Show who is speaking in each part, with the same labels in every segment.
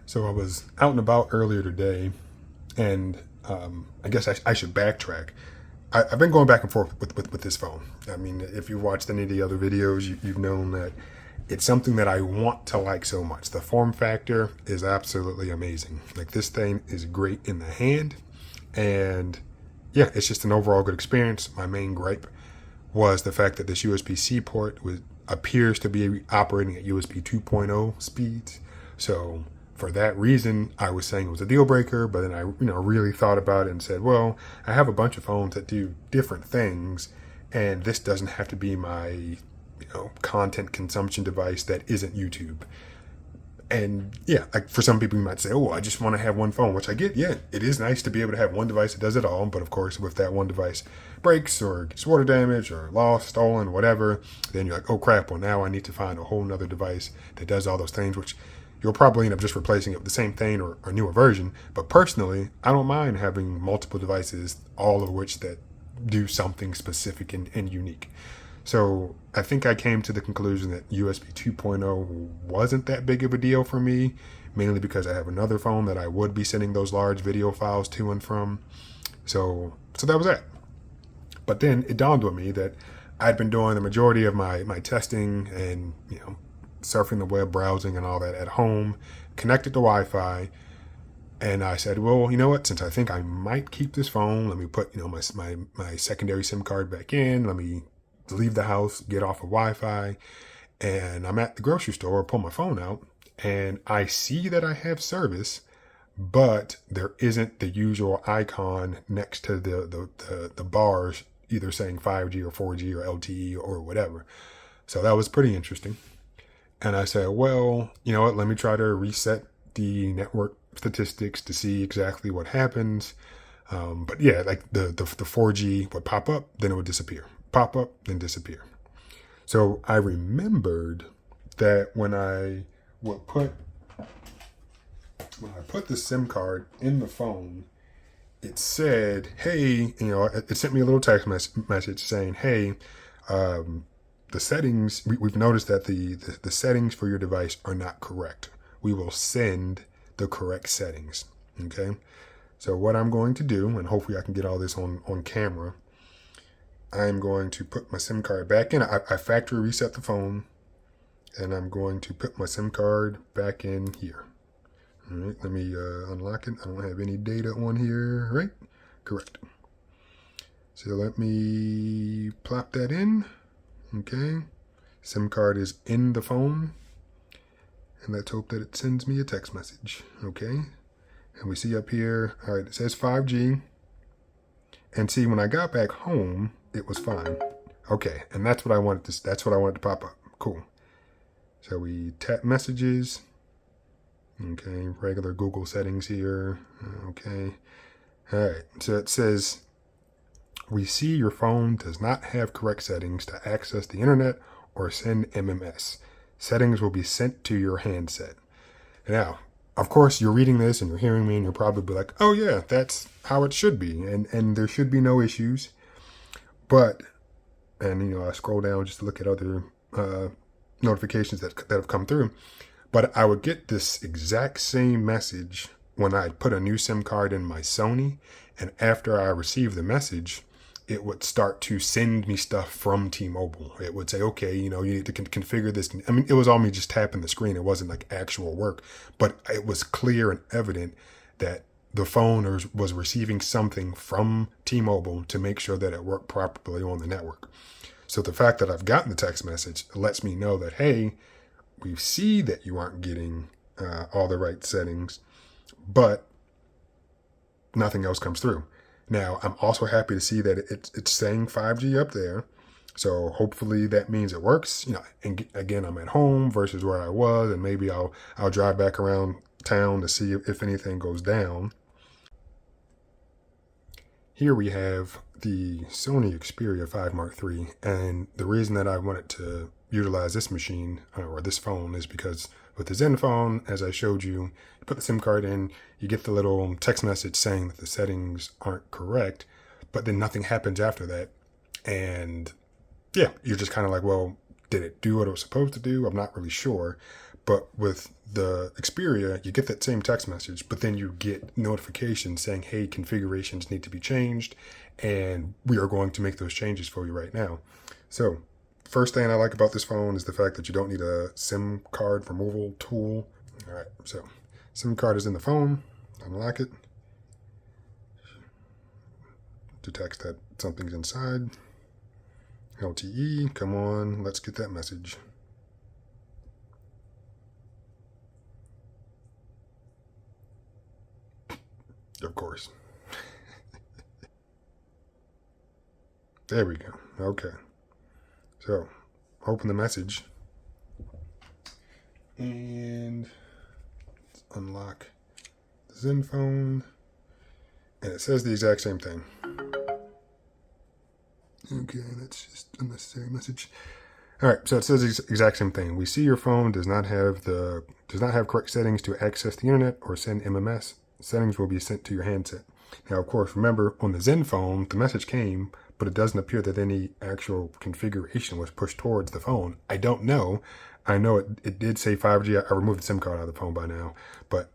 Speaker 1: So I was out and about earlier today, and I guess I should backtrack. I've been going back and forth with this phone. I mean, if you've watched any of the other videos, you've known that it's something that I want to like so much. The form factor is absolutely amazing. Like, this thing is great in the hand, and yeah, it's just an overall good experience. My main gripe was the fact that this USB-C port appears to be operating at USB 2.0 speeds. So for that reason, I was saying it was a deal breaker, but then I really thought about it and said, well, I have a bunch of phones that do different things, and this doesn't have to be my content consumption device that isn't YouTube. And yeah, like, for some people you might say, oh, I just want to have one phone, which I get. Yeah, it is nice to be able to have one device that does it all. But of course, if that one device breaks or gets water damage or lost, stolen, whatever, then you're like, oh crap, well, now I need to find a whole nother device that does all those things, which you'll probably end up just replacing it with the same thing or a newer version. But personally, I don't mind having multiple devices, all of which that do something specific and unique. So I think I came to the conclusion that USB 2.0 wasn't that big of a deal for me, mainly because I have another phone that I would be sending those large video files to and from. So that was that. But then it dawned on me that I'd been doing the majority of my testing and surfing the web, browsing and all that at home, connected to Wi-Fi. And I said, well, you know what? Since I think I might keep this phone, let me put my secondary SIM card back in. Let me leave the house, get off of Wi-Fi, and I'm at the grocery store, pull my phone out, and I see that I have service, but there isn't the usual icon next to the bars, either saying 5G or 4G or LTE or whatever. So that was pretty interesting. And I said, well, you know what? Let me try to reset the network statistics to see exactly what happens. But yeah, like the 4G would pop up, then it would disappear. Pop up, then disappear. So I remembered that when I put the SIM card in the phone, it said, hey, it sent me a little text message saying, hey, the settings, we've noticed that the settings for your device are not correct. We will send the correct settings. Okay. So what I'm going to do, and hopefully I can get all this on camera, I'm going to put my SIM card back in. I factory reset the phone, and I'm going to put my SIM card back in here. All right, let me unlock it. I don't have any data on here, right? Correct. So let me plop that in. Okay. SIM card is in the phone, and let's hope that it sends me a text message. Okay. And we see up here, all right, it says 5G. And see, when I got back home, it was fine. Okay, and that's what I wanted to pop up. Cool. So we tap messages. Okay, regular Google settings here. Okay. All right. So it says, we see your phone does not have correct settings to access the internet or send MMS. Settings will be sent to your handset. Now, of course, you're reading this and you're hearing me and you're probably like, oh yeah, that's how it should be. And there should be no issues. But, and I scroll down just to look at other notifications that have come through. But I would get this exact same message when I put a new SIM card in my Sony. And after I received the message, it would start to send me stuff from T-Mobile. It would say, okay, you need to configure this. I mean, it was all me just tapping the screen. It wasn't like actual work, but it was clear and evident that the phone was receiving something from T-Mobile to make sure that it worked properly on the network. So the fact that I've gotten the text message lets me know that, hey, we see that you aren't getting all the right settings, but nothing else comes through. Now, I'm also happy to see that it's saying 5G up there. So hopefully that means it works. And again, I'm at home versus where I was, and maybe I'll drive back around town to see if anything goes down. Here we have the Sony Xperia 5 Mark III, and the reason that I wanted to utilize this machine or this phone is because with the Zenfone, as I showed you, you put the SIM card in, you get the little text message saying that the settings aren't correct, but then nothing happens after that. And yeah, you're just kind of like, well, did it do what it was supposed to do? I'm not really sure. But with the Xperia, you get that same text message, but then you get notifications saying, hey, configurations need to be changed, and we are going to make those changes for you right now. So first thing I like about this phone is the fact that you don't need a SIM card removal tool. All right, so SIM card is in the phone. Unlock it. Detects that something's inside. LTE, come on, let's get that message. Of course. There we go. Okay. So, open the message. And let's unlock the Zenfone. And it says the exact same thing. Okay, that's just unnecessary message. All right, so it says the exact same thing. We see your phone does not have correct settings to access the internet or send MMS. Settings will be sent to your handset. Now, of course, remember on the Zenfone, the message came, but it doesn't appear that any actual configuration was pushed towards the phone. I don't know. I know it did say 5G. I removed the SIM card out of the phone by now, but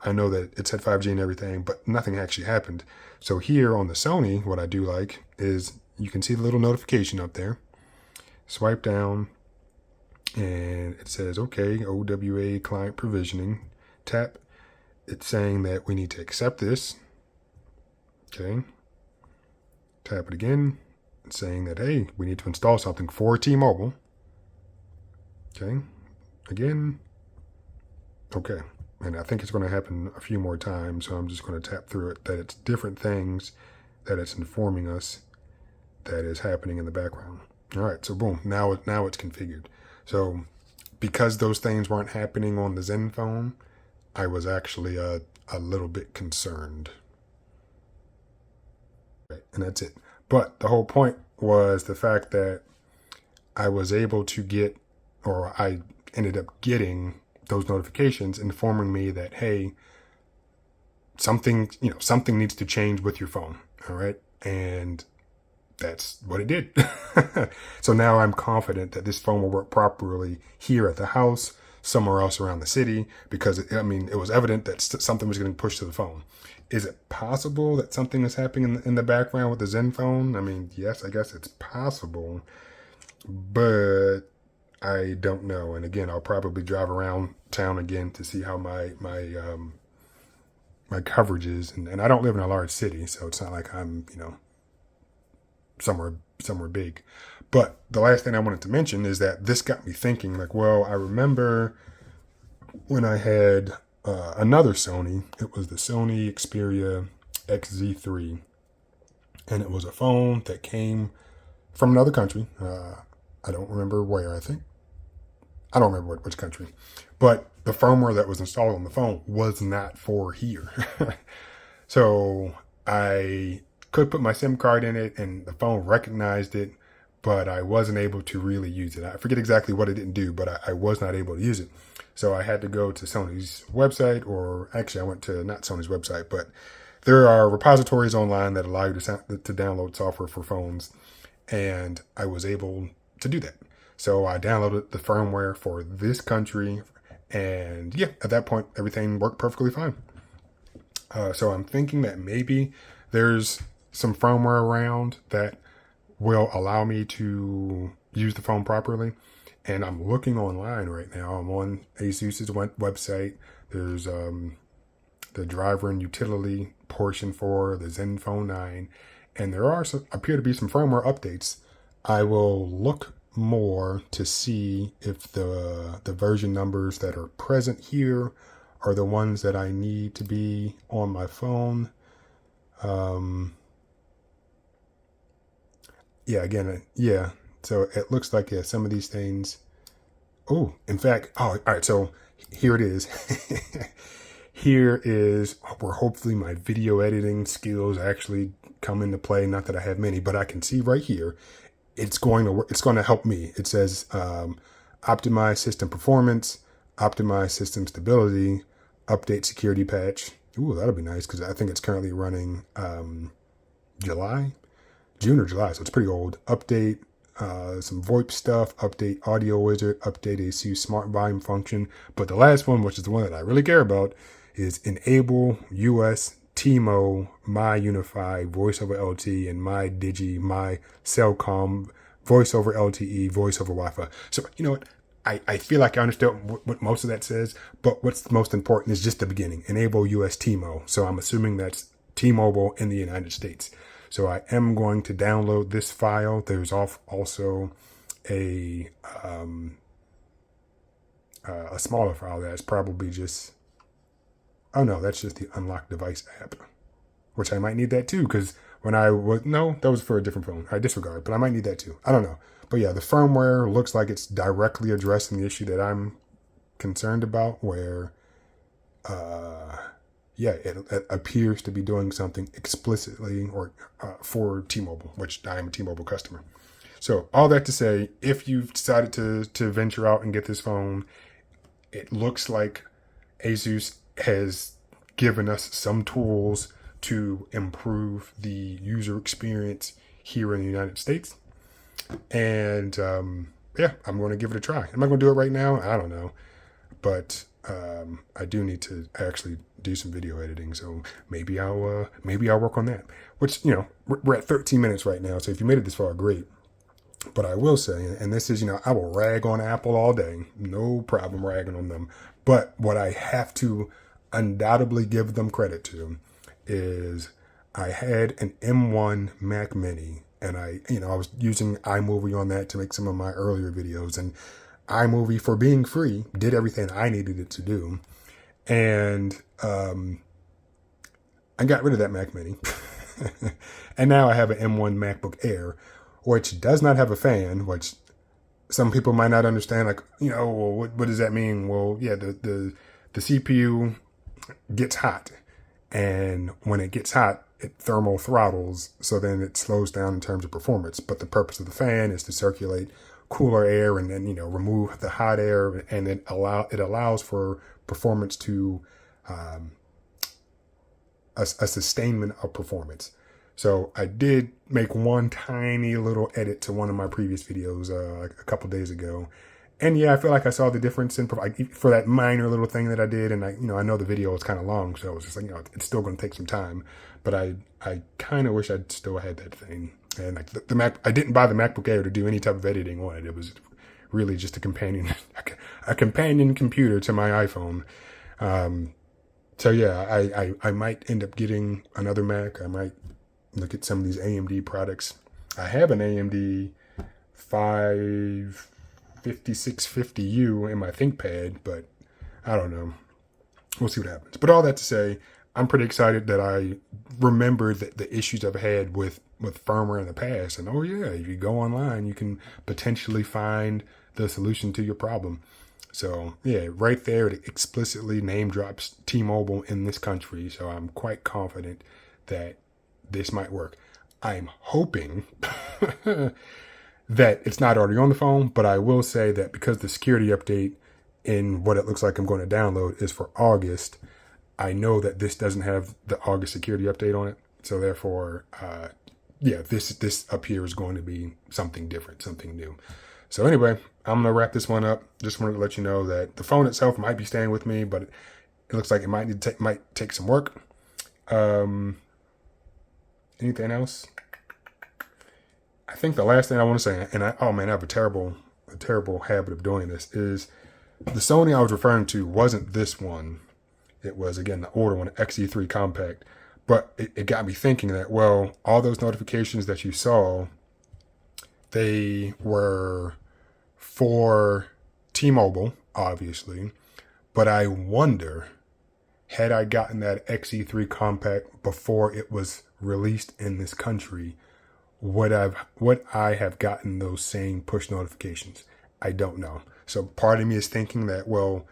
Speaker 1: I know that it said 5G and everything, but nothing actually happened. So here on the Sony, what I do like is you can see the little notification up there. Swipe down, and it says, okay, OWA client provisioning. Tap. It's saying that we need to accept this. Okay. Tap it again. It's saying that, hey, we need to install something for T-Mobile. Okay. Again. Okay. And I think it's going to happen a few more times, so I'm just going to tap through it, that it's different things that it's informing us that is happening in the background. All right, so boom, now it's configured. So because those things weren't happening on the Zenfone, I was actually a little bit concerned. Right, and that's it. But the whole point was the fact that I was able to get, or I ended up getting those notifications informing me that, hey, something needs to change with your phone. All right. And that's what it did. So now I'm confident that this phone will work properly here at the house, somewhere else around the city, because it was evident that something was getting pushed to the phone. Is it possible that something is happening in the background with the Zenfone? I mean, yes, I guess it's possible, but I don't know. And again, I'll probably drive around town again to see how my coverage is. And I don't live in a large city, so it's not like I'm, somewhere big. But the last thing I wanted to mention is that this got me thinking, like, well, I remember when I had another Sony. It was the Sony Xperia XZ3, and it was a phone that came from another country. I don't remember where. I don't remember which country, but the firmware that was installed on the phone was not for here. So I could put my SIM card in it and the phone recognized it, but I wasn't able to really use it. I forget exactly what it didn't do, but I was not able to use it. So I had to go to Sony's website, or actually I went to not Sony's website, but there are repositories online that allow you to download software for phones. And I was able to do that. So I downloaded the firmware for this country, and yeah, at that point, everything worked perfectly fine. So I'm thinking that maybe there's some firmware around that will allow me to use the phone properly. And I'm looking online right now. I'm on Asus's website. There's the driver and utility portion for the Zenfone 9. And there appear to be some firmware updates. I will look more to see if the version numbers that are present here are the ones that I need to be on my phone. So it looks like some of these things. Oh, in fact, all right. So here it is. Here is where hopefully my video editing skills actually come into play. Not that I have many, but I can see right here. It's going to work. It's going to help me. It says optimize system performance, optimize system stability, update security patch. Ooh, that'll be nice because I think it's currently running June or July, so it's pretty old. Update some VoIP stuff, update audio wizard, update Asus smart volume function. But the last one, which is the one that I really care about, is enable US TMO, my Unify, voice over LTE, and my Digi, my Cellcom, voice over LTE, voice over Wi-Fi. So, you know what? I feel like I understand what most of that says, but what's most important is just the beginning. Enable US TMO. So I'm assuming that's T-Mobile in the United States. So I am going to download this file. There's also a smaller file that's probably just, oh no, that's just the unlock device app, which I might need that too, because when I was, no, that was for a different phone. I disregard, but I might need that too. I don't know. But yeah, the firmware looks like it's directly addressing the issue that I'm concerned about, where, yeah, it appears to be doing something explicitly or for T-Mobile, which I am a T-Mobile customer. So all that to say, if you've decided to venture out and get this phone, it looks like Asus has given us some tools to improve the user experience here in the United States. And yeah, I'm going to give it a try. Am I going to do it right now? I don't know. But I do need to actually do some video editing. So maybe I'll work on that. Which, you know, we're at 13 minutes right now. So if you made it this far, great. But I will say, and this is, you know, I will rag on Apple all day. No problem ragging on them. But what I have to undoubtedly give them credit to is I had an M1 Mac Mini, and I was using iMovie on that to make some of my earlier videos, and iMovie, for being free, did everything I needed it to do. And I got rid of that Mac Mini. And now I have an M1 MacBook Air, which does not have a fan, which some people might not understand. Like, you know, well, what does that mean? Well, yeah, the CPU gets hot. And when it gets hot, it thermal throttles. So then it slows down in terms of performance. But the purpose of the fan is to circulate cooler air and then, you know, remove the hot air. And it allows for performance to a sustainment of performance. So I did make one tiny little edit to one of my previous videos like a couple days ago. And yeah, I feel like I saw the difference in for that minor little thing that I did. And I know the video was kind of long, so I was just like, you know, it's still going to take some time. But I kind of wish I'd still had that thing. And like the Mac, I didn't buy the MacBook Air to do any type of editing on it. It was really just a companion computer to my iPhone. So yeah, I might end up getting another Mac. I might look at some of these AMD products. I have an AMD 5650U in my ThinkPad, but I don't know. We'll see what happens. But all that to say, I'm pretty excited that I remembered the issues I've had with firmware in the past. And oh yeah, if you go online, you can potentially find the solution to your problem. So yeah, right there, it explicitly name drops T-Mobile in this country. So I'm quite confident that this might work. I'm hoping that it's not already on the phone, but I will say that because the security update in what it looks like I'm going to download is for August, I know that this doesn't have the August security update on it. So therefore, yeah, this up here is going to be something different, something new. So anyway, I'm going to wrap this one up. Just wanted to let you know that the phone itself might be staying with me, but it looks like it might take some work. Anything else? I think the last thing I want to say, and I have a terrible habit of doing this, is the Sony I was referring to wasn't this one. It was, again, the older one, XE3 Compact. But it got me thinking that, well, all those notifications that you saw, they were for T-Mobile, obviously. But I wonder, had I gotten that XE3 Compact before it was released in this country, would I have gotten those same push notifications? I don't know. So part of me is thinking that, well,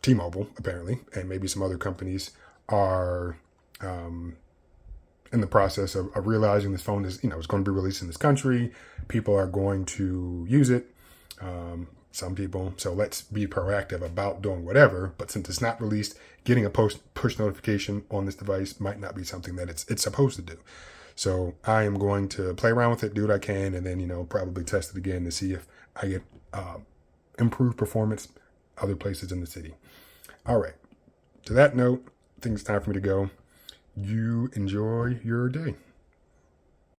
Speaker 1: T-Mobile, apparently, and maybe some other companies are in the process of realizing this phone is going to be released in this country. People are going to use it. Some people. So let's be proactive about doing whatever. But since it's not released, getting a push notification on this device might not be something that it's supposed to do. So I am going to play around with it, do what I can, and then, probably test it again to see if I get improved performance other places in the city. All right. To that note, I think it's time for me to go. You enjoy your day.